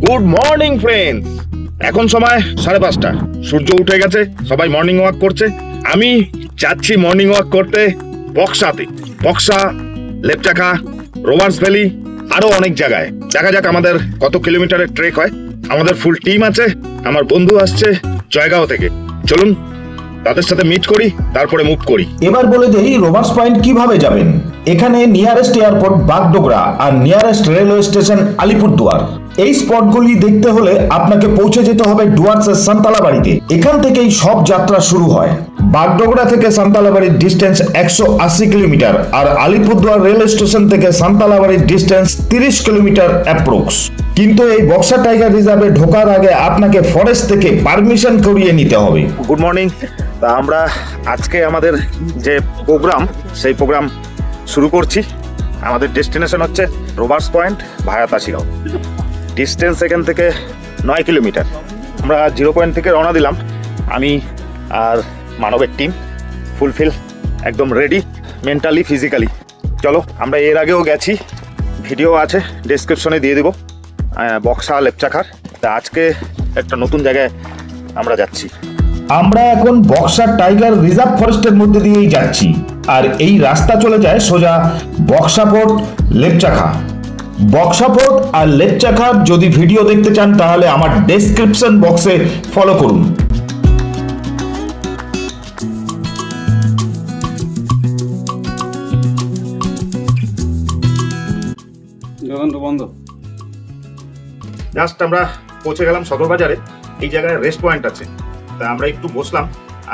Good morning friends. এখন সময় 5:30। সূর্য উঠে গেছে, সবাই মর্নিং ওয়াক করছে। আমি যাচ্ছি মর্নিং ওয়াক করতে বক্সাতে। বক্সা, লেপচাখা, রোভার্স ভ্যালি, আরো অনেক জায়গায়। দেখা যাক আমাদের কত কিলোমিটারের ট্রেক হয়। আমাদের ফুল টিম আছে, আমার বন্ধু আসছে জয়গাঁও থেকে। চলুন তাদের সাথে মিট করি, তারপরে মুভ করি। এবার বলে দেই রোভার্স পয়েন্ট কিভাবে যাবেন। এখানে নিয়ারেস্ট এয়ারপোর্ট বাগডোগরা আর নিয়ারেস্ট রেলওয়ে স্টেশন আলিপুরদুয়ার। এই স্পটগুলি দেখতে হলে আপনাকে পৌঁছে যেতে হবে ডুয়ার্সের সান্তালাবাড়িতে। এখান থেকেই সব যাত্রা শুরু হয়। বাগডোগরা থেকে সান্তালাবাড়ির ডিস্টেন্স 180 কিলোমিটার আর আলিপুরদুয়ার রেল স্টেশন থেকে সান্তালাবাড়ির ডিস্টেন্স 30 কিলোমিটার অ্যাপ্রক্স। কিন্তু এই বক্সা টাইগার রিজার্ভে ঢোকার আগে আপনাকে ফরেস্ট থেকে পারমিশন করিয়ে নিতে হবে। Good morning. তা আমরা আজকে আমাদের যে প্রোগ্রাম, সেই প্রোগ্রাম শুরু করছি। আমাদের ডেস্টিনেশন হচ্ছে রোভার্স পয়েন্ট ভায়া তাসিগাঁও। ডিস্টেন্স এখান থেকে 9 কিলোমিটার। আমরা 0 পয়েন্ট থেকে রওনা দিলাম। আমি আর মানবের টিম ফুলফিল, একদম রেডি মেন্টালি ফিজিক্যালি। চলো, আমরা এর আগেও গেছি, ভিডিও আছে ডেসক্রিপশনে দিয়ে দেবো, বক্সা লেপচাখার। তা আজকে একটা নতুন জায়গায় আমরা যাচ্ছি। আমরা এখন বক্সা টাইগার রিজার্ভ ফরেস্টের মধ্যে দিয়েই যাচ্ছি, আর এই রাস্তা চলে যায় সোজা বক্সা ফোর্ট, লেপচাখা। বক্সা ফোর্ট আর লেপচাখার যদি ভিডিও দেখতে চান তাহলে আমার ডেসক্রিপশন বক্সে ফলো করুন। জাস্ট আমরা পৌঁছে গেলাম সদর বাজারে। এই জায়গায় রেস্ট পয়েন্ট আছে, তা আমরা একটু বসলাম।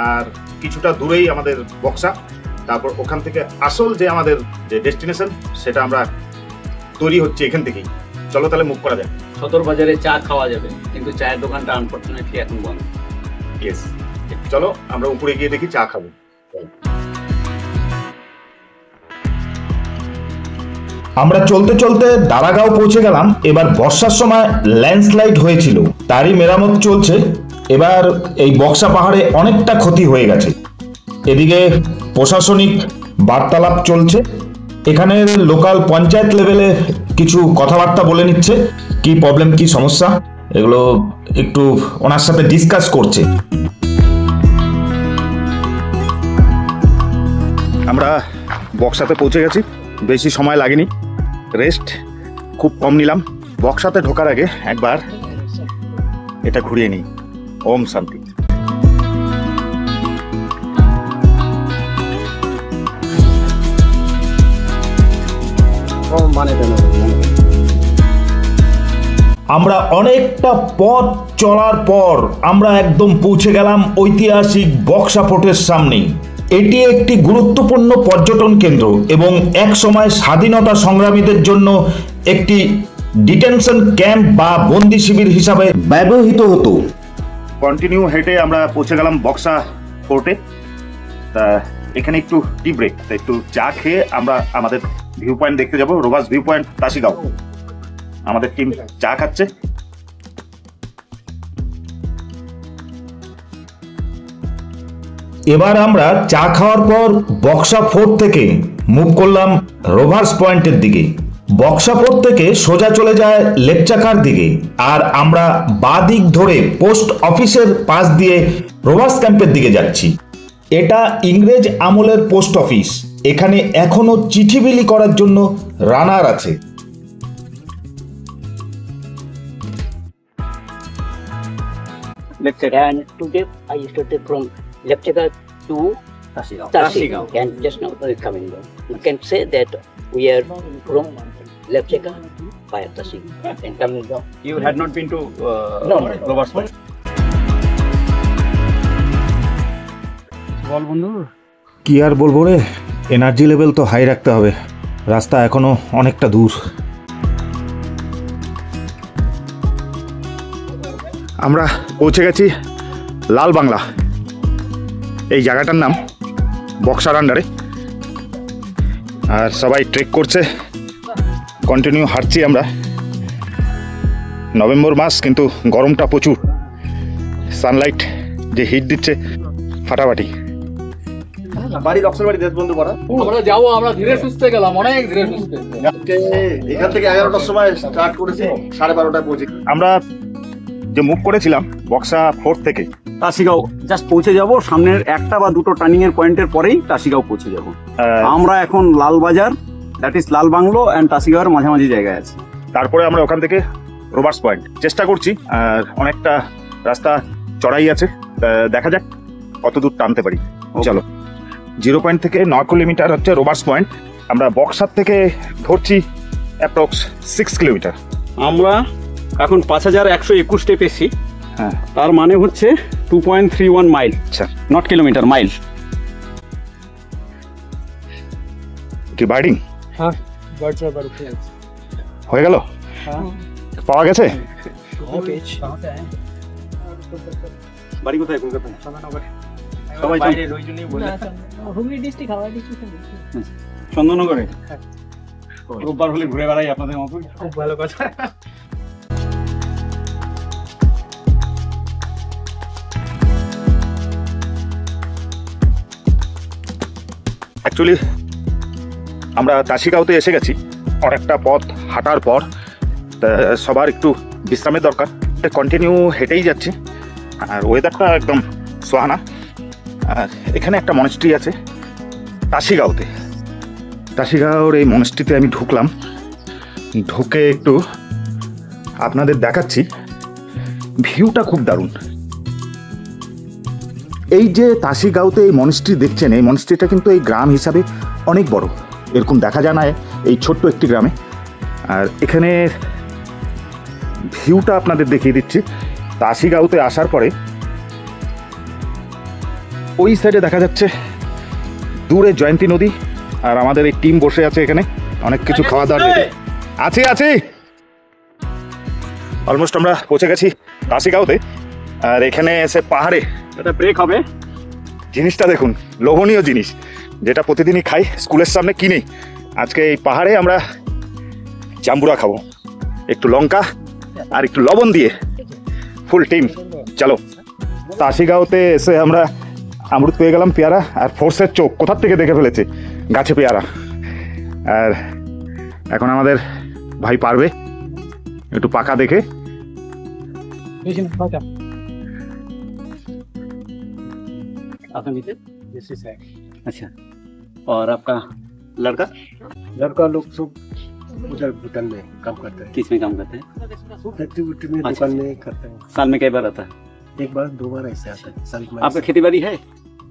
আর কিছুটা দূরেই আমাদের বক্সা। তারপর ওখান থেকে আসল যে আমাদের যে ডেস্টিনেশন, সেটা আমরা তৈরি হচ্ছে এখান থেকেই। চলো তাহলে মুভ করা যায়। সদর বাজারে চা খাওয়া যাবে, কিন্তু চায়ের দোকানটা আনফরচুনেটলি এখন বন্ধ। ইয়েস, চলো আমরা উপরে গিয়ে দেখি চা খাবো। আমরা চলতে চলতে দারাগাঁও পৌঁছে গেলাম। এবার বর্ষার সময় ল্যান্ডস্লাইড হয়েছিল, তারই মেরামত চলছে। এবার এই বক্সা পাহাড়ে অনেকটা ক্ষতি হয়ে গেছে। এদিকে প্রশাসনিক বার্তালাপ চলছে। এখানে লোকাল পঞ্চায়েত লেভেলে কিছু কথাবার্তা বলে নিচ্ছে, কি প্রবলেম, কি সমস্যা, এগুলো একটু ওনার সাথে ডিসকাস করছে। আমরা বক্সাতে পৌঁছে গেছি, বেশি সময় লাগেনি। রেস্ট খুব কম নিলাম। বক্সাতে ঢোকার আগে একবার এটা ঘুরিয়ে নিই। ওম শান্তি। আমরা অনেকটা পথ চলার পর আমরা একদম পৌঁছে গেলাম ঐতিহাসিক বক্সা ফোর্টের সামনে। এটি একটি গুরুত্বপূর্ণ পর্যটন কেন্দ্র এবং এক সময় স্বাধীনতা সংগ্রামীদের জন্য একটি ডিটেনশন ক্যাম্প বা বন্দি শিবির হিসাবে ব্যবহৃত হতো। কন্টিনিউ হেঁটে আমরা পৌঁছে গেলাম বক্সা ফোর্টে। তা এখানে একটু টি ব্রেক, একটু চা খেয়ে আমরা আমাদের ভিউ পয়েন্ট দেখতে যাবো, রোভার্স ভিউ পয়েন্ট তাসিগাঁও। আমাদের টিম চা খাচ্ছে। এবার আমরা চা খাওয়ার পর বক্সা ফোর্ট থেকে মুভ করলাম রোভার্স পয়েন্টের দিকে। বক্সা ফোর্ট থেকে সোজা চলে যায় লেপচাখার দিকে, আর আমরা বাঁ দিক ধরে পোস্ট অফিসের পাশ দিয়ে রোভার্স ক্যাম্পের দিকে যাচ্ছি। এটা ইংরেজ আমলের পোস্ট অফিস। এখানে এখনো চিঠি বিলি করার জন্য রানার আছে। And today I started from Lepchaka to Tasigao, and just now we are coming down. You can say that we are from Lepchaka via Tasigao and coming down. You had not been to No. Rover's Point? বল বন্ধু, কি আর বলবো রে, energy level তো high রাখতে হবে। রাস্তা এখনো অনেকটা দূর। আমরা পৌঁছে গেছি লাল বাংলা। এই জায়গাটার নাম বক্সার আন্ডারে। আর সবাই ট্রেক করছে, কন্টিনিউ হাঁটছি আমরা। নভেম্বর মাস, কিন্তু গরমটা প্রচুর। সানলাইট যে হিট দিচ্ছে ফাটাফাটি। বাড়ি লক্সের বাড়ি দেশবন্ধু পাড়া। আমরা যাবো, আমরা ধীরে সুস্থে গেলাম, অনেক ধীরে সুস্থে। এখান থেকে 11টার সময় স্টার্ট করেছি, 12:30টায় পৌঁছে। আমরা যে মুভ করেছিলাম বক্সা 4 থেকে টাসিগাঁও জাস্ট পৌঁছে যাব, সামনের একটা বা দুটো টার্নিং এর পয়েন্টের পরেই টাসিগাঁও পৌঁছে যাব। আমরা এখন Lalbazar, that is Lal Bungalow and টাসিগাঁওয়ের মাঝামাঝি জায়গায় আছি। তারপরে আমরা ওখান থেকে রোবার্স পয়েন্ট চেষ্টা করছি, আর অনেকটা রাস্তা চড়াই আছে, দেখা যাক কত দূর টানতে পারি। চলো, 0 পয়েন্ট থেকে 9 কিলোমিটার হচ্ছে রোবার্স পয়েন্ট। আমরা বক্সার থেকে ধরছি অ্যাপ্রক্স 6 কিলোমিটার। আমরা এখন 5121 স্টেপ এসেছি, হ্যাঁ, তার মানে হচ্ছে 2.31 মাইল, আচ্ছা। Not kilometre, mile. কি বার্ডিং হ্যাঁ, বার্ডস আর বার্ড ফ্রেন্ডস হয়ে গেল, পাওয়া গেছে। বাড়ি কোথায়? কলকাতায়। সবাই বাইরের ওইজন্যই বলে। Hooghly district, Howrah district. চন্দননগরে রোববার হলে ঘুরে বেড়াই আপনাদের মতো। খুব ভালো কথা। অ্যাকচুয়ালি আমরা টাসিগাঁওতে এসে গেছি। অনেকটা পথ হাঁটার পর সবার একটু বিশ্রামের দরকার, কন্টিনিউ হেঁটেই যাচ্ছি। আর ওয়েদারটা একদম সোহানা। আর এখানে একটা মনেস্ট্রি আছে টাসিগাঁওতে। টাসিগাঁওর এই মনেস্ট্রিতে আমি ঢুকলাম, ঢুকে একটু আপনাদের দেখাচ্ছি। ভিউটা খুব দারুণ। এই যে টাসিগাঁওতে এই মনেস্ট্রি দেখছেন, এই মনেস্ট্রিটা কিন্তু এই গ্রাম হিসাবে অনেক বড়, এরকম দেখা যায় না এই ছোট্ট একটি গ্রামে। আর এখানে ভিউটা আপনাদের দেখিয়ে দিচ্ছি। টাসিগাঁওতে আসার পরে ওই সাইডে দেখা যাচ্ছে দূরে জয়ন্তী নদী, আর আমাদের এই টিম বসে আছে এখানে, অনেক কিছু খাওয়া দাওয়া আছে আছে অলমোস্ট আমরা পৌঁছে গেছি টাসিগাঁওতে। আর এখানে এসে পাহাড়ে এটা ব্রেক হবে। জিনিসটা দেখুন, লোভনীয় জিনিস, যেটা প্রতিদিনই খাই স্কুলের সামনে কিনে। আজকে এই পাহাড়ে আমরা জাম্বুরা খাবো, একটু লঙ্কা আর একটু লবণ দিয়ে, ফুল টিম। চলো, টাসিগাঁওতে এসে আমরা আমরুদ পেয়ে গেলাম, পেয়ারা, আর ফোর্সের চোখ কোথার থেকে দেখে ফেলেছে গাছে পেয়ারা। আর এখন আমাদের ভাই পারবে একটু পাকা দেখে। अच्छा, और आपका लड़का? लड़का लोग सब उधर भूटान में काम करते हैं, किस में काम करते हैं? फैक्ट्री वैक्ट्री में, अच्छा, दुकान में करते हैं। साल में कई बार आता है? एक बार 2 बार ऐसे आता है साल में। आपका खेती बाड़ी है?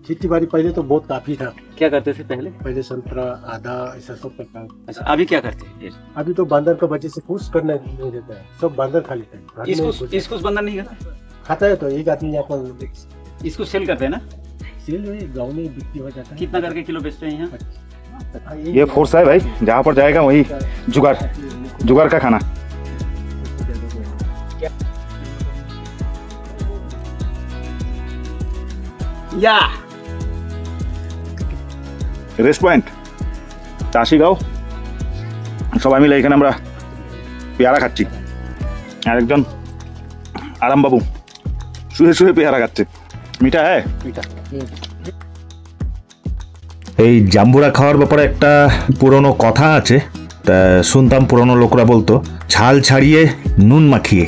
खेती बाड़ी पहले तो बहुत काफी था, क्या करते थे पहले? पहले संतरा आधा ऐसा सब करता है। अच्छा, अभी क्या करते हैं? अभी तो बंदर का वजह से कुछ करना नहीं देता है, सब बंदर खा लेता है। घर में कुछ इसको बंदा नहीं करता? खाता है तो एक आदमी यहाँ पर इसको सेल करते हैं ना? सेल में गाँव में बिक्री हो जाता है। कितना करके किलो बेचते हैं यहाँ? ये फोर्स है भाई, जहाँ पर जाएगा वही जुगाड़, जुगाड़ का खाना। या রেস্ট পয়েন্ট টাসিগাঁও, সবাই মিলে এখানে আমরা পেয়ারা খাচ্ছি। আর একজন আরামবাবু শুয়ে শুয়ে পেয়ারা খাচ্ছে। মিঠা হ্যাঁ, মিঠা। এই জাম্বুরা খাওয়ার ব্যাপারে একটা পুরনো কথা আছে, তা শুনতাম পুরনো লোকরা বলতো, ঝাল ছাড়িয়ে নুন মাখিয়ে।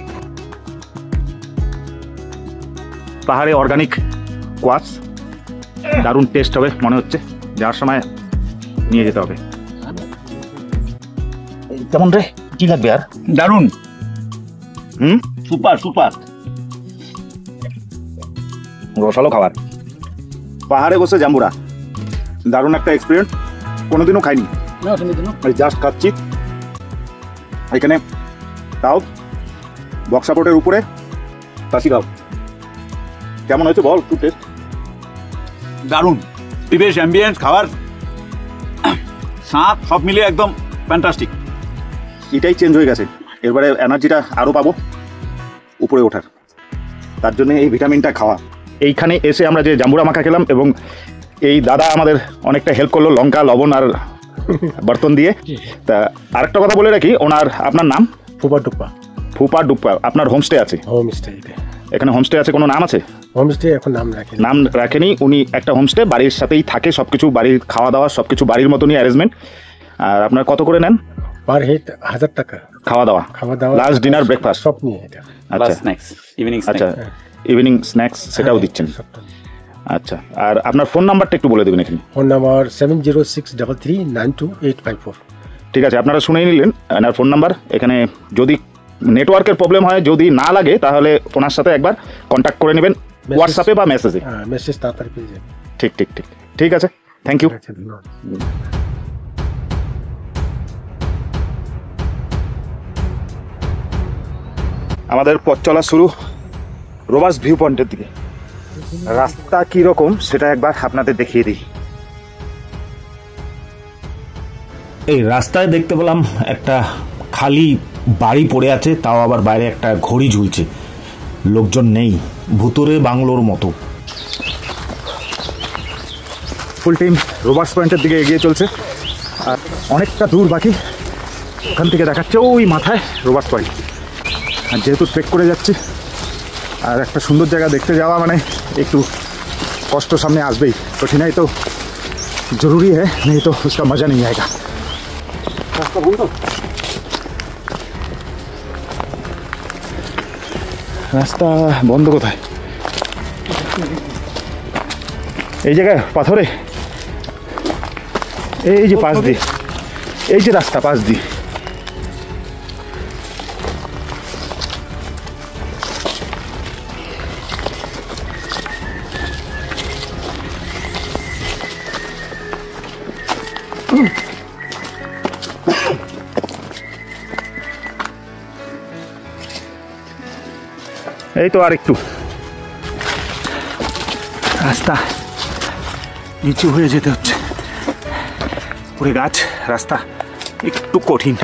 পাহাড়ে অর্গানিক কোয়াশ, দারুণ টেস্ট হবে মনে হচ্ছে, যাওয়ার সময় নিয়ে যেতে হবে। কেমন রে, কি লাগবে আর? দারুন, হুম, সুপার সুপার। রসালো খাবার, পাহাড়ে বসে জাম্বুরা, দারুণ একটা এক্সপিরিয়েন্স, কোনোদিনও খাইনি, জাস্ট খাচ্ছি এখানে, তাও বক্সাপোর্টের উপরে টাসিগাঁও। কেমন হয়েছে বল, একটু টেস্ট? দারুন, পরিবেশ, অ্যাম্বিয়েন্স, খাবার, স্বাদ সব মিলে একদম ফ্যান্টাস্টিক। এটাই চেঞ্জ হয়ে গেছে, এরপরে এনার্জিটা আরও পাবো উপরে ওঠার, তার জন্য এই ভিটামিনটা খাওয়া। এইখানে এসে আমরা যে জাম্বুরা মাখা খেলাম, এবং এই দাদা আমাদের অনেকটা হেল্প করলো লঙ্কা, লবণ আর বর্তন দিয়ে। তা আরেকটা কথা বলে রাখি, ওনার, আপনার নাম? फूपा डुप्पा। ফুপা ডুপ্পা। আপনার হোমস্টে আছে? होम स्टे है। এখানে হোমস্টে আছে, কোনো নাম আছে? হোমস্টে এখন নাম রাখে নাম রাখেনি, উনি একটা হোমস্টে, বাড়ির সাথেই থাকে, সবকিছু বাড়ির খাওয়া দাওয়া সবকিছু বাড়ির মতনই অ্যারেঞ্জমেন্ট। আর আপনার কত করে নেন? পার হেড 1000 টাকা খাওয়া দাওয়া, লাঞ্চ ডিনার ব্রেকফাস্ট সব নিয়ে এটা। আচ্ছা স্ন্যাক্স, ইভিনিং আচ্ছা, ইভিনিং স্ন্যাক্স সেটাও দিচ্ছেন। আচ্ছা, আর আপনার ফোন নাম্বারটা একটু বলে দেবেন এখানে। Phone number 7063392854। ঠিক আছে, আপনারা শুনেই নিলেন এনার ফোন নাম্বার। এখানে যদি নেটওয়ার্কের প্রবলেম হয়, যদি না লাগে, তাহলে ওনার সাথে একবার কন্ট্যাক্ট করে নেবেন হোয়াটসঅ্যাপে বা মেসেজে। মেসেজ তাড়াতাড়ি পেয়ে যাবে। ঠিক ঠিক ঠিক ঠিক আছে, থ্যাংক ইউ। আচ্ছা, ধন্যবাদ। আমাদের পথ চলা শুরু রোবার্স ভিউ পয়েন্টের দিকে। রাস্তা কি রকম সেটা একবার আপনাদের দেখিয়ে দিই। এই রাস্তায় দেখতে পেলাম একটা খালি বাড়ি পড়ে আছে, তাও আবার বাইরে একটা ঘড়ি ঝুলছে, লোকজন নেই, ভুতুরে বাংলোর মতো। ফুল টিম রোবার্স পয়েন্টের দিকে এগিয়ে চলছে, আর অনেকটা দূর বাকি। ওখান থেকে দেখাচ্ছে ওই মাথায় রোবার্স পয়েন্ট। আর যেহেতু ট্রেক করে যাচ্ছি, আর একটা সুন্দর জায়গা দেখতে যাওয়া মানে একটু কষ্ট সামনে আসবেই, কঠিনাই তো জরুরি है, नहीं तो उसका मजा नहीं आएगा। রাস্তা বন্ধ, রাস্তা বন্ধ কোথায়? এই জায়গায় পাথরে, এই যে পাশ দিয়ে, এই যে রাস্তা পাশ দিয়ে। এই তো আর একটু, রাস্তা নিচু হয়ে যেতে হচ্ছে, পুরো গাছ, রাস্তা একটু কঠিন।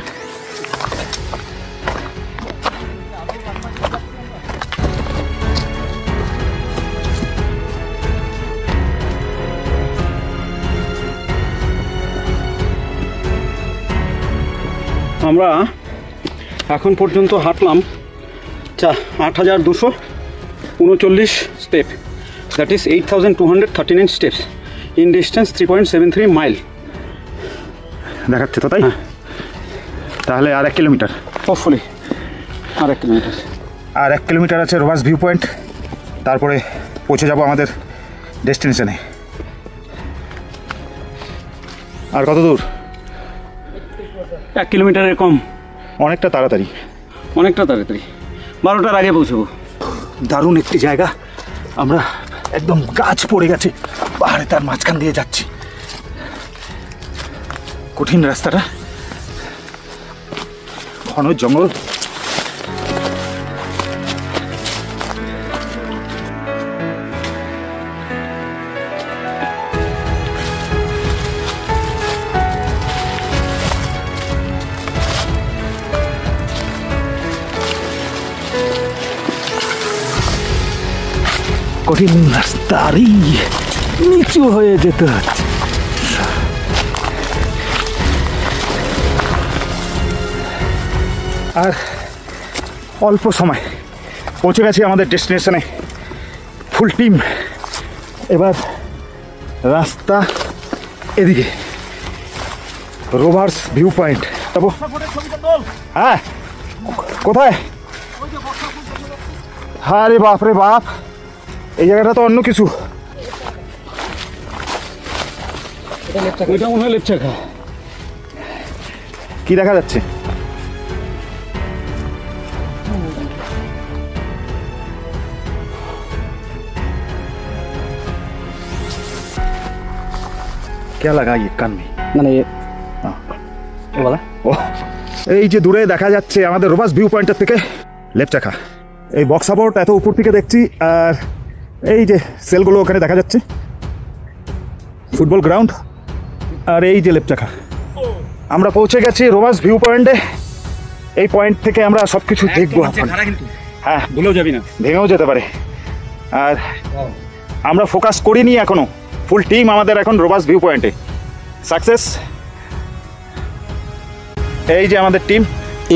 আমরা এখন পর্যন্ত হাঁটলাম 8239 step, that is 8239 steps in distance 3.73 mile. দেখাচ্ছে তো, তাই? তাহলে আর 1 কিলোমিটার, হোপফুলি আর 1 কিলোমিটার। আর 1 কিলোমিটার আছে রোবার্স ভিউ পয়েন্ট, তারপরে পৌঁছে যাব আমাদের ডেস্টিনেশনে। আর কত দূর? 1 কিলোমিটারের কম, অনেকটা তাড়াতাড়ি, অনেকটা তাড়াতাড়ি, 12টার আগে পৌঁছবো। দারুণ একটি জায়গা। আমরা একদম গাছ পড়ে গেছে, পাহাড়ে তার মাঝখান দিয়ে যাচ্ছি। কঠিন রাস্তাটা, ঘন জঙ্গল। কঠিন রাস্তারই নিচু হয়ে যেতে হচ্ছে। আর অল্প সময় পৌঁছে গেছি আমাদের ডেস্টিনেশনে, ফুল টিম। এবার রাস্তা এদিকে, রোভার্স ভিউ পয়েন্ট। হ্যাঁ, কোথায়? আরে বাপ রে বাপ, এই জায়গাটা তো অন্য কিছু। ওইটা মনে হয় লেপচাখা। কি দেখা যাচ্ছে? क्या लगा ये कान में? মানে বলা, ও, এই যে দূরে দেখা যাচ্ছে আমাদের রোবার্স ভিউ পয়েন্টের থেকে লেপচাখা। এই বক্স সাপোর্ট এত উপর থেকে দেখছি, আর এই যে সেলগুলো ওখানে দেখা যাচ্ছে, ফুটবল গ্রাউন্ড, আর এই যে লেপচাখা। আমরা পৌঁছে গেছি রোবার্স ভিউ পয়েন্টে। এই পয়েন্ট থেকে আমরা সব কিছু দেখবো। হ্যাঁ, ভুলেও যাবি না, ভেঙেও যেতে পারে। আর আমরা ফোকাস করিনি এখনো, ফুল টিম আমাদের এখন রোবার্স ভিউ পয়েন্টে। সাকসেস। এই যে আমাদের টিম।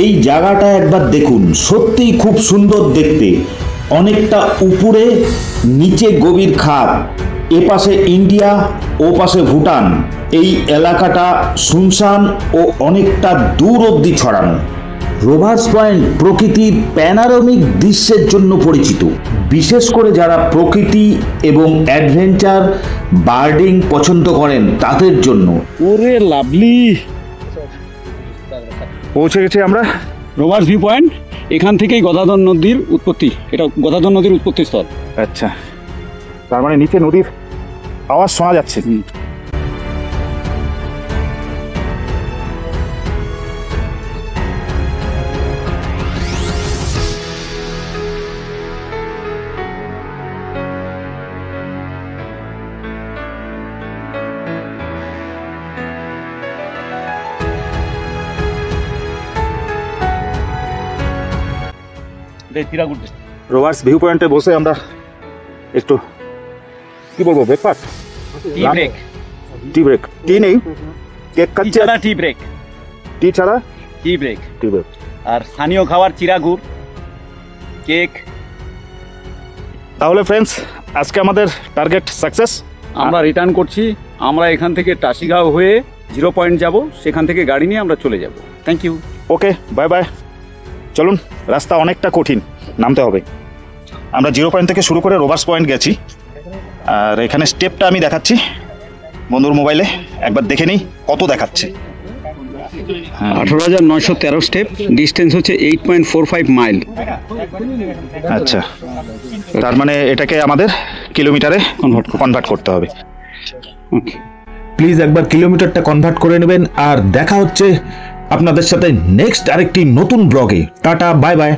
এই জায়গাটা একবার দেখুন, সত্যিই খুব সুন্দর দেখতে। অনেকটা উপরে, নিচে গভীর খাদ, এপাশে ইন্ডিয়া, ও পাশে ভুটান। এই এলাকাটা শুনশান ও অনেকটা দূর অবধি ছড়ানো। রোভার্স পয়েন্ট প্রকৃতির প্যানোরামিক দৃশ্যের জন্য পরিচিত, বিশেষ করে যারা প্রকৃতি এবং অ্যাডভেঞ্চার বার্ডিং পছন্দ করেন তাদের জন্য। ওরে লাভলি, পৌঁছে গেছি আমরা রোভার্স ভিউ পয়েন্ট। এখান থেকেই গদাধর নদীর উৎপত্তি, এটা গদাধর নদীর উৎপত্তি স্থল। আচ্ছা, তার মানে নিচে নদীর আওয়াজ শোনা যাচ্ছে। রোভার্স ভিউ পয়েন্টে বসে আমরা একটু কি বলবো, ব্রেকফাস্ট, টি ব্রেক। টি নেই, কেক খাচ্ছি। টি ব্রেক, টি ছাড়া টি ব্রেক, টি ব্রেক। আর স্থানীয় খাবার চিরাগুড়, কেক। তাহলে ফ্রেন্ডস, আজকে আমাদের টার্গেট সাকসেস। আমরা রিটার্ন করছি। আমরা এখান থেকে টাসিগাঁও হয়ে 0 পয়েন্ট যাব, সেখান থেকে গাড়ি নিয়ে আমরা চলে যাব। Thank you. Okay, bye bye. চলুন, রাস্তা অনেকটা কঠিন, নামতে হবে। আমরা 0 পয়েন্ট থেকে শুরু করে রোভার্স পয়েন্ট গেছি, আর এখানে স্টেপটা আমি দেখাচ্ছি বন্ধুর মোবাইলে, একবার দেখে নিই কত দেখাচ্ছে। 18,913 স্টেপ, ডিস্টেন্স হচ্ছে 8.45 মাইল। আচ্ছা, তার মানে এটাকে আমাদের কিলোমিটারে কনভার্ট করতে হবে। ওকে, প্লিজ একবার কিলোমিটারটা কনভার্ট করে নেবেন। আর দেখা হচ্ছে আপনাদের সাথে নেক্সট আরেকটি নতুন ব্লগে। Tata, bye bye.